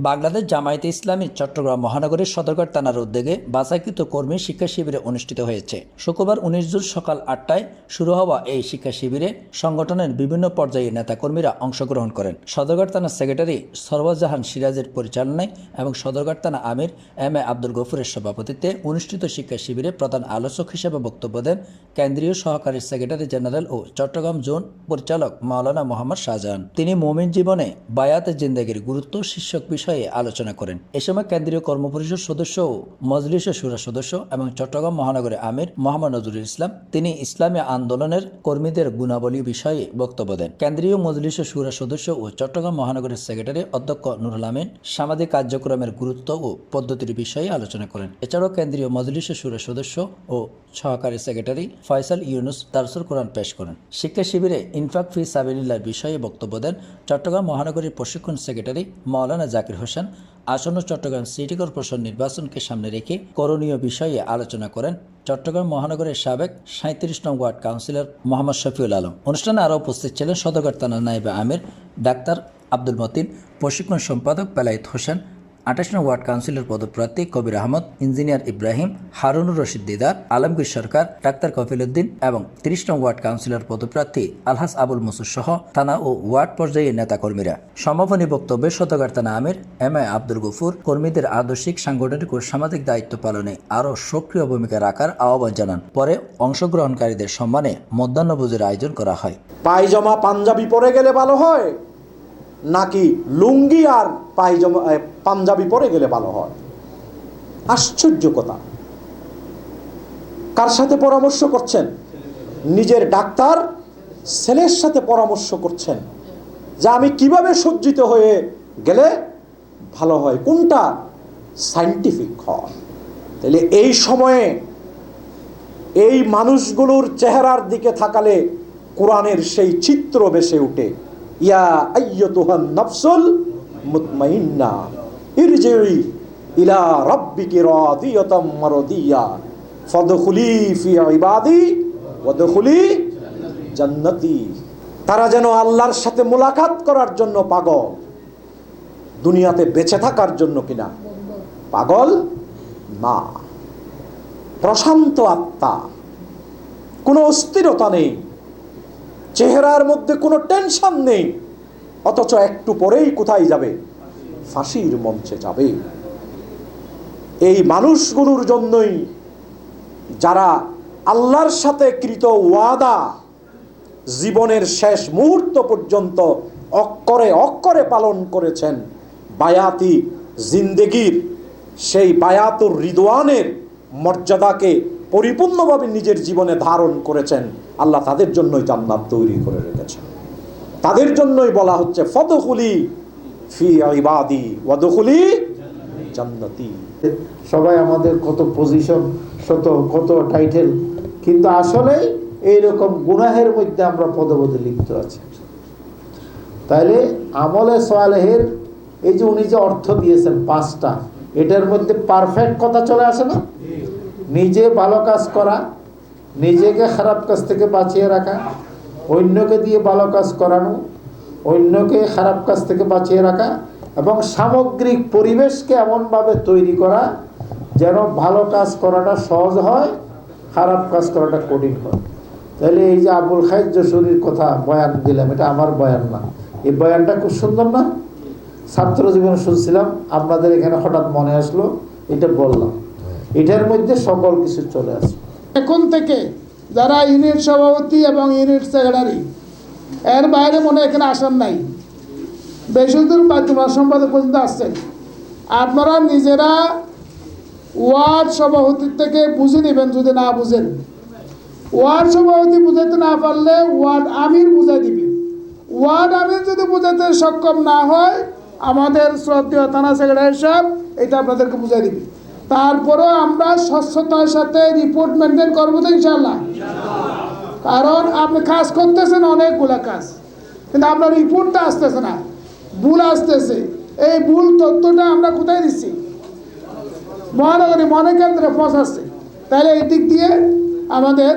বাংলাদেশ জামায়াতে ইসলামী চট্টগ্রাম মহানগরীর সদরঘাট থানার উদ্যোগে বাছাইকৃত কর্মী শিক্ষা শিবিরে অনুষ্ঠিত হয়েছে। শুক্রবার 19 জুন সকাল 8টায় শুরু হওয়া এই শিক্ষা শিবিরে সংগঠনের বিভিন্ন পর্যায়ের নেতাকর্মীরা অংশগ্রহণ করেন। সদরঘাট থানার সেক্রেটারি সরওয়ারজাহান সিরাজের পরিচালনায় এবং সদরঘাট থানা আমির এম এ আব্দুল গফুরের সভাপতিত্বে অনুষ্ঠিত শিক্ষা শিবিরে প্রধান আলোচক হিসেবে বক্তব্য দেন কেন্দ্রীয় সহকারী সেক্রেটারি জেনারেল ও চট্টগ্রাম জোন পরিচালক মাওলানা মোহাম্মদ শাহজাহান। তিনি মুমিন জীবনে বায়াতে জিন্দেগির গুরুত্ব শীর্ষক বিষয়ে আলোচনা করেন। এ সময় কেন্দ্রীয় কর্মপরিষদ সদস্য ও মজলিস শুরা সদস্য এবং চট্টগ্রাম মহানগরের আমির মোহাম্মদ নজরুল ইসলাম তিনি ইসলামী আন্দোলনের কর্মীদের গুণাবলী বিষয়ে বক্তব্য দেন। কেন্দ্রীয় মজলিস শুরা সদস্য ও চট্টগ্রাম মহানগরের সেক্রেটারি অধ্যক্ষ নুরুল আমিন সামাজিক কার্যক্রমের গুরুত্ব ও পদ্ধতির বিষয়ে আলোচনা করেন। এছাড়াও কেন্দ্রীয় মজলিস শুরা সদস্য ও সহকারী সেক্রেটারি ফয়সাল ইউনুস দারসুল কোরআন পেশ করেন। শিক্ষা শিবিরে ইনফাক ফি সাবিলিল্লাহর বিষয়ে বক্তব্য দেন চট্টগ্রাম মহানগরীর প্রশিক্ষণ সেক্রেটারি মাওলানা জাকির হোসেন। আসন্ন চট্টগ্রাম সিটি কর্পোরেশন নির্বাচনকে সামনে রেখে করণীয় বিষয়ে আলোচনা করেন চট্টগ্রাম মহানগরের সাবেক 37 নং ওয়ার্ড কাউন্সিলর মোহাম্মদ শফিউল আলম। অনুষ্ঠানে আরও উপস্থিত ছিলেন সদরঘাট থানার নায়েবে আমির ডাক্তার আব্দুল মতিন, প্রশিক্ষণ সম্পাদক বেলায়েত হোসেন, 28 নং ওয়ার্ড কাউন্সিলর পদপ্রার্থী কবির আহমদ, ইঞ্জিনিয়ার ইব্রাহিম, হারুনুর রশিদ দিদার, আলমগীর সরকার, ডাক্তার কফিল উদ্দিন এবং 30 নং ওয়ার্ড কাউন্সিলর পদপ্রার্থী আলহাস আবুল মুসুর সহ থানা ও ওয়ার্ড পর্যায়ের নেতাকর্মীরা। সমাপনী বক্তব্যে সদরঘাট থানা আমির এম এ আব্দুল গফুর কর্মীদের আদর্শিক, সাংগঠনিক ও সামাজিক দায়িত্ব পালনে আরও সক্রিয় ভূমিকা রাখার আহ্বান জানান। পরে অংশগ্রহণকারীদের সম্মানে মধ্যাহ্নভোজের আয়োজন করা হয়। পায়জামা পাঞ্জাবি পরে গেলে ভালো হয় নাকি লুঙ্গি আর পায়জামা পাঞ্জাবি পরে গেলে ভালো হয়? আশ্চর্য কথা। কার সাথে পরামর্শ করছেন? নিজের ডাক্তার ছেলের সাথে পরামর্শ করছেন যে আমি কিভাবে সজ্জিত হয়ে গেলে ভালো হয়, কোনটা সায়েন্টিফিক হয়। তাহলে এই সময়ে এই মানুষগুলোর চেহারার দিকে তাকালে কোরআনের সেই চিত্র ভেসে ওঠে। ইয়া আইয়্যতুহান নাফসুল মুতমাইন্না ইরজিই ইলা রাব্বিকি রাদিয়াতাম মারদিয়া ফাদখুলি ফি ইবাদি ওয়াদখুলি জান্নাতি। তারা যেন আল্লাহর সাথে মোলাকাত করার জন্য পাগল, দুনিয়াতে বেঁচে থাকার জন্য কিনা পাগল না। প্রশান্ত আত্মা, কোনো অস্থিরতা নেই, চেহারার মধ্যে কোনো টেনশন নেই, অথচ একটু পরেই কোথায় যাবে? ফাঁসির মঞ্চে যাবে। এই মানুষগুলোর জন্যই যারা আল্লাহর সাথে কৃত ওয়াদা জীবনের শেষ মুহূর্ত পর্যন্ত অক্ষরে অক্ষরে পালন করেছেন, বায়াতি জিন্দেগির সেই বায়াতুর রিদওয়ানের মর্যাদাকে পরিপূর্ণভাবে নিজের জীবনে ধারণ করেছেন, আল্লাহ তাদের জন্যই জান্নাত তৈরি করে রেখেছেন। তাদের জন্যই বলা হচ্ছে ফাদখুলি ফি ইবাদি ওয়াদখুলি জান্নাতি। সবাই আমাদের কত পজিশন, কত টাইটেল, কিন্তু আসলে এইরকম গুনাহের মধ্যে আমরা পদে লিপ্ত আছি। তাইলে আমলে সালেহের এই যে উনি যে অর্থ দিয়েছেন 5টা, এটার মধ্যে পারফেক্ট কথা চলে আসে না? নিজে ভালো কাজ করা, নিজেকে খারাপ কাজ থেকে বাঁচিয়ে রাখা, অন্যকে দিয়ে ভালো কাজ করানো, অন্যকে খারাপ কাজ থেকে বাঁচিয়ে রাখা এবং সামগ্রিক পরিবেশকে এমনভাবে তৈরি করা যেন ভালো কাজ করাটা সহজ হয়, খারাপ কাজ করাটা কঠিন হয়। তাহলে এই যে আবুল খায়ের যশোরীর কথা বয়ান দিলাম, এটা আমার বয়ান না, এই বয়ানটা খুব সুন্দর না? ছাত্র জীবনে শুনছিলাম, আপনাদের এখানে হঠাৎ মনে আসলো, এটা বললাম। এটার মধ্যে সকল কিছু চলে আসে। এখন থেকে যারা ইউনিট সভাপতি এবং ইউনিট সেক্রেটারি এর বাইরে মনে এখানে আসার নাই, বেশি দূর তোমরা সম্পাদক পর্যন্ত আসছেন, আপনারা নিজেরা ওয়ার্ড সভাপতির থেকে বুঝে নেবেন। যদি না বুঝেন, ওয়ার্ড সভাপতি বুঝাতে না পারলে ওয়ার্ড আমির বুঝাই দিবে। ওয়ার্ড আমির যদি বুঝাতে সক্ষম না হয়, আমাদের শ্রদ্ধেয় থানা সেক্রেটারি সাহেব এটা আপনাদেরকে বুঝাই দিবে। তারপরেও আমরা স্বচ্ছতার সাথে রিপোর্ট মেনটেন করবো তো ইনশাল্লাহ। কারণ আপনি কাজ করতেছেন অনেকগুলা কাজ, কিন্তু আপনার রিপোর্টটা আসতেছে না, ভুল আসতেছে। এই ভুল তথ্যটা আমরা কোথায় দিচ্ছি? মহানগরী মনে কেন্দ্রে পৌঁছাচ্ছে। তাহলে এই দিক দিয়ে আমাদের